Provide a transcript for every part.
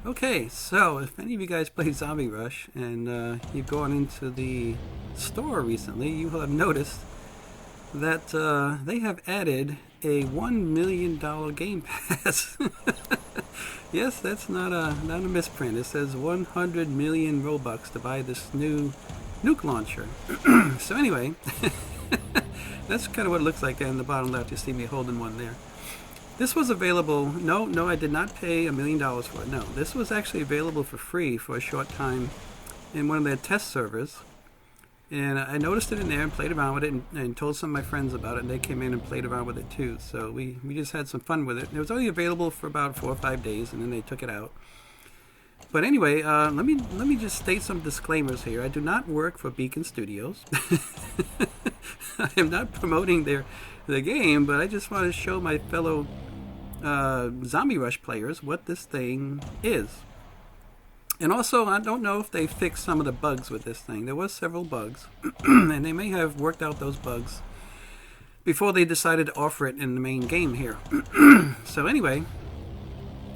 Okay, so if any of you guys play Zombie Rush and you've gone into the store recently, you will have noticed that they have added a $1 million Game Pass. Yes, that's not a misprint. It says 100 million Robux to buy this new Nuke launcher. So anyway, that's kind of what it looks like in the bottom left. You see me holding one there. This was available. No, I did not pay $1 million for it. No, this was actually available for free for a short time in one of their test servers. And I noticed it in there and played around with it and told some of my friends about it, and they came in and played around with it too. So we just had some fun with it. It was only available for about 4 or 5 days, and then they took it out. But anyway, let me just state some disclaimers here. I do not work for Beacon Studios. I am not promoting the game, but I just want to show my fellow Zombie Rush players what this thing is. And also, I don't know if they fixed some of the bugs with this thing. There was several bugs, and they may have worked out those bugs before they decided to offer it in the main game here. So anyway,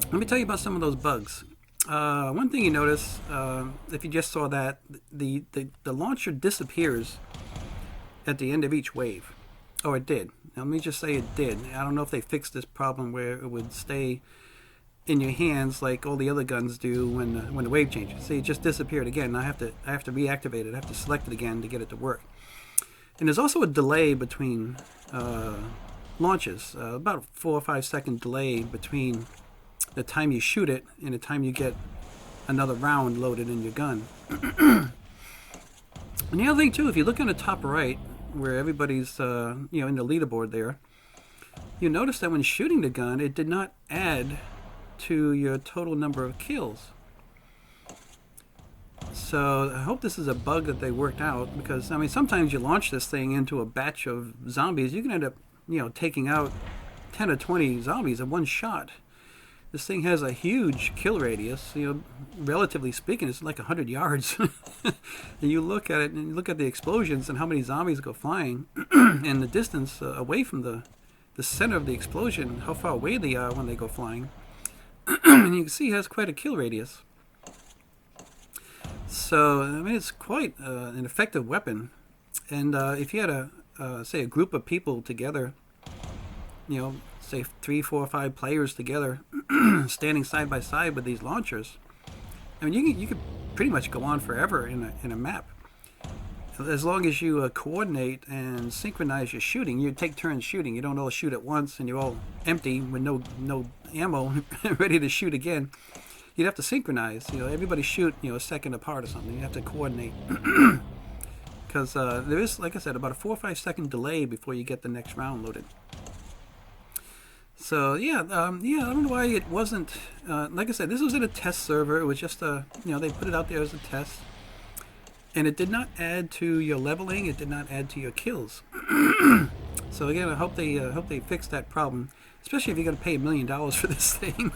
let me tell you about some of those bugs. One thing you notice, if you just saw that, the launcher disappears at the end of each wave. Oh, it did. Now, let me just say it did. I don't know if they fixed this problem where it would stay in your hands like all the other guns do when the wave changes. See, it just disappeared again. I have to reactivate it. I have to select it again to get it to work. And there's also a delay between launches, about a 4 or 5 second delay between the time you shoot it and the time you get another round loaded in your gun. And the other thing too, if you look on the top right, where everybody's in the leaderboard there, you notice that when shooting the gun, it did not add to your total number of kills. So I hope this is a bug that they worked out, because I mean sometimes you launch this thing into a batch of zombies, you can end up taking out 10 or 20 zombies in one shot. This thing has a huge kill radius, relatively speaking, it's like 100 yards. And you look at it and you look at the explosions and how many zombies go flying and the distance away from the center of the explosion, how far away they are when they go flying. And you can see it has quite a kill radius. So, I mean, it's quite an effective weapon. And if you had say a group of people together, say 3, 4, 5 players together, standing side by side with these launchers, I mean, you could pretty much go on forever in a map. As long as you coordinate and synchronize your shooting, you take turns shooting. You don't all shoot at once and you're all empty with no ammo, ready to shoot again. You'd have to synchronize. Everybody shoot a second apart or something. You have to coordinate. Because there is, like I said, about a 4 or 5 second delay before you get the next round loaded. So I don't know why it wasn't. Like I said, this was in a test server. It was just they put it out there as a test, and it did not add to your leveling. It did not add to your kills. So again, I hope they fix that problem. Especially if you're going to pay $1 million for this thing.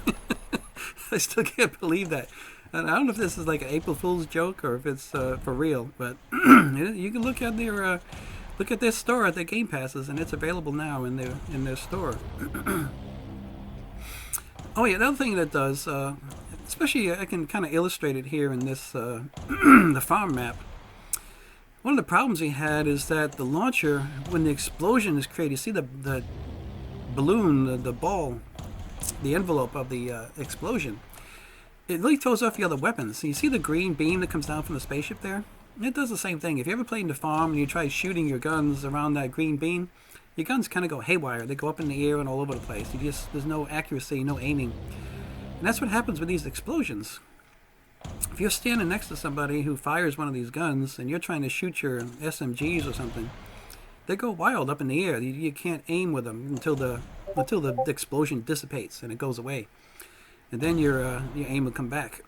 I still can't believe that. And I don't know if this is like an April Fool's joke or if it's for real. But you can look at their store at their Game Passes, and it's available now in their store. Oh yeah, another thing that does, especially I can kind of illustrate it here in this the farm map. One of the problems we had is that the launcher, when the explosion is created, you see the balloon, the ball, the envelope of the explosion. It really throws off the other weapons. So you see the green beam that comes down from the spaceship there? It does the same thing. If you ever played in the farm and you try shooting your guns around that green beam, your guns kind of go haywire. They go up in the air and all over the place. There's no accuracy, no aiming. And that's what happens with these explosions. If you're standing next to somebody who fires one of these guns and you're trying to shoot your SMGs or something, they go wild up in the air. You can't aim with them until the explosion dissipates and it goes away. And then your aim will come back.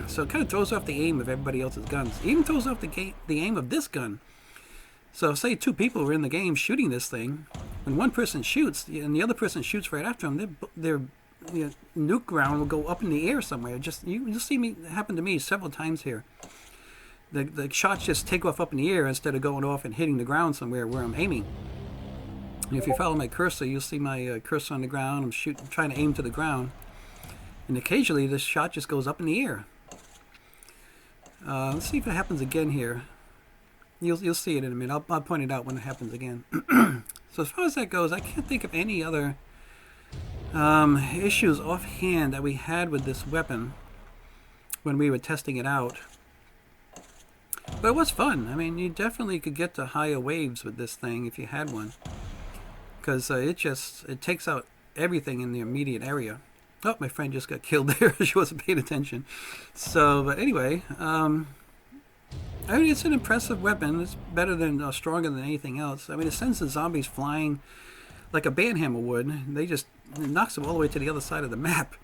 So it kind of throws off the aim of everybody else's guns. It even throws off the aim of this gun. So say 2 people were in the game shooting this thing. When one person shoots and the other person shoots right after them, their nuke round will go up in the air somewhere. You'll see me happen to me several times here. The shots just take off up in the air instead of going off and hitting the ground somewhere where I'm aiming. And if you follow my cursor, you'll see my cursor on the ground. I'm trying to aim to the ground. And occasionally this shot just goes up in the air. Let's see if it happens again here. You'll see it in a minute. I'll point it out when it happens again. So as far as that goes, I can't think of any other issues offhand that we had with this weapon when we were testing it out. But it was fun. I mean, you definitely could get to higher waves with this thing if you had one, because it takes out everything in the immediate area. Oh, my friend just got killed there. She wasn't paying attention. So, but anyway, I mean, it's an impressive weapon. It's better than, stronger than anything else. I mean, it sends the zombies flying like a banhammer would. It knocks them all the way to the other side of the map.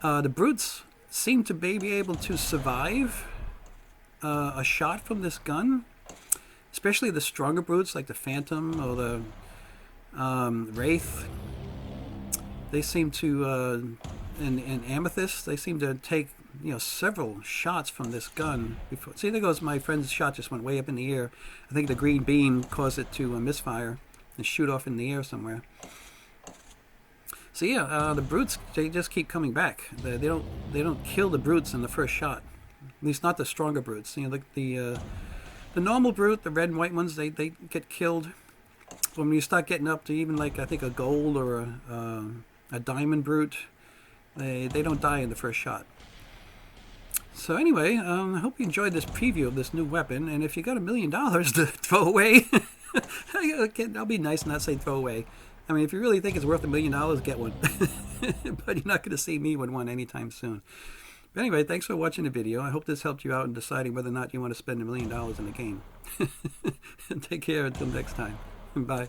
The brutes seem to be able to survive a shot from this gun, especially the stronger brutes like the Phantom or the Wraith. They seem to, in Amethyst, they seem to take, several shots from this gun. Before. See, there goes my friend's shot, just went way up in the air. I think the green beam caused it to misfire and shoot off in the air somewhere. So yeah, the brutes, they just keep coming back. They don't kill the brutes in the first shot. At least not the stronger brutes. The normal brute, the red and white ones, they get killed. When you start getting up to even like I think a gold or a diamond brute, they don't die in the first shot. So anyway, I hope you enjoyed this preview of this new weapon. And if you got $1 million to throw away, I'll be nice and not say throw away. I mean, if you really think it's worth $1 million, get one. But you're not going to see me with one anytime soon. But anyway, thanks for watching the video. I hope this helped you out in deciding whether or not you want to spend $1 million in a game. Take care until next time. Bye.